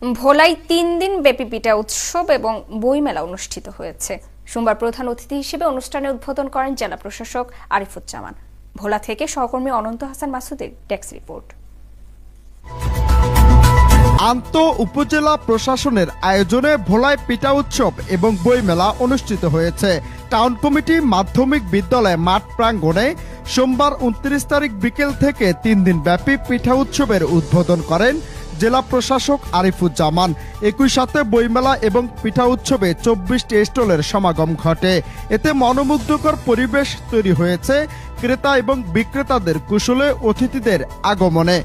ভোলায় ৩ দিন ব্যাপী পিঠা উৎসব এবং বইমেলা অনুষ্ঠিত হয়েছে। সোমবার প্রধান অতিথি হিসেবে অনুষ্ঠানে উদ্বোধন করেন জেলা প্রশাসক আরিফুজ্জামান। ভোলা থেকে সহকর্মী অনন্ত হাসান মাসুদের ডেস্ক রিপোর্ট। আন্ত উপজেলা প্রশাসনের আয়োজনে ভোলায় পিঠা উৎসব এবং বইমেলা অনুষ্ঠিত হয়েছে। টাউন কমিটি মাধ্যমিক বিদ্যালয় মাঠ প্রাঙ্গণে সোমবার ২৯ তারিখ বিকেল থেকে ৩ দিন ব্যাপী পিঠা উৎসবের উদ্বোধন করেন জেলা প্রশাসক আরিফুজ্জামান। একই সাথে বইমেলা এবং পিঠা উৎসবে ২৪টি স্টলের সমাগম ঘটে। এতে মনোমুগ্ধকর পরিবেশ তৈরি হয়েছে ক্রেতা এবং বিক্রেতাদের কুশলে অতিথিদের আগমনে।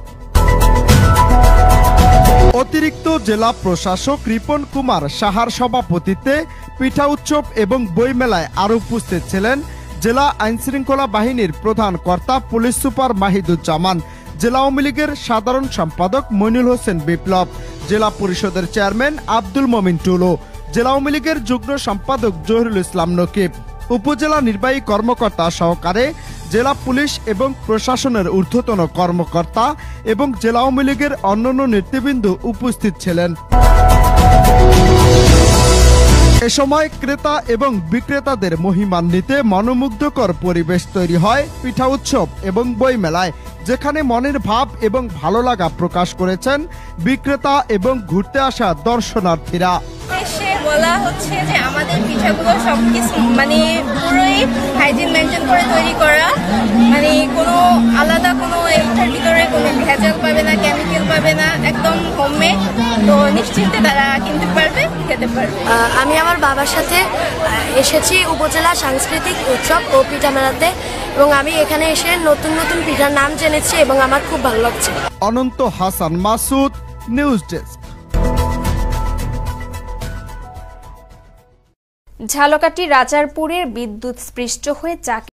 অতিরিক্ত জেলা প্রশাসক রিপন কুমার সাহার সভাপতিত্বে পিঠা উৎসব এবং বইমেলায় আরও উপস্থিত ছিলেন জেলা আইনশৃঙ্খলা বাহিনীর প্রধান কর্তা পুলিশ সুপার মাহিদুজ্জামান, জেলা আওয়ামী লীগের সাধারণ সম্পাদক মইনুল হোসেন বিপ্লব, জেলা পরিষদের চেয়ারম্যান আব্দুল মমিন টুলু, জেলা আওয়ামী লীগের যুগ্ম সম্পাদক জহিরুল ইসলাম নকিব, উপজেলা নির্বাহী কর্মকর্তা সহকারে জেলা পুলিশ এবং প্রশাসনের ঊর্ধ্বতন কর্মকর্তা এবং জেলা আওয়ামী লীগের অন্যান্য নেতৃবৃন্দ উপস্থিত ছিলেন। এ সময় ক্রেতা এবং বিক্রেতাদের মহিমান্বিতে মনোমুগ্ধকর পরিবেশ তৈরি হয় পিঠা উৎসব এবং বইমেলায়, যেখানে মনের ভাব এবং ভালো লাগা প্রকাশ করেছেন বিক্রেতা এবং ঘুরতে আসা দর্শনার্থীরা। বলা হচ্ছে যে আমাদের পিঠাগুলো সবকিছু পুরোই হাইজিন মেনটেন করে তৈরি করা, কোনো আলাদা কোনো এটার ভিতরে কোনো ভেজাল পাবে না, কেমিক্যাল পাবে না, একদম হোমমেড। তো নিশ্চিন্তে তারা কিনতে পারবে, খেতে পারবে। আমি আমার বাবার সাথে এসেছি উপজেলা সাংস্কৃতিক উৎসব ও পিঠা মেলাতে, এবং আমি এখানে এসে নতুন নতুন পিঠার নাম জেনেছি এবং আমার খুব ভালো লাগছে। অনন্ত হাসান মাসুদ, নিউজ ডেস্ক। ঝালকাঠি রাজারপুরের বিদ্যুৎ স্পৃষ্ট হয়ে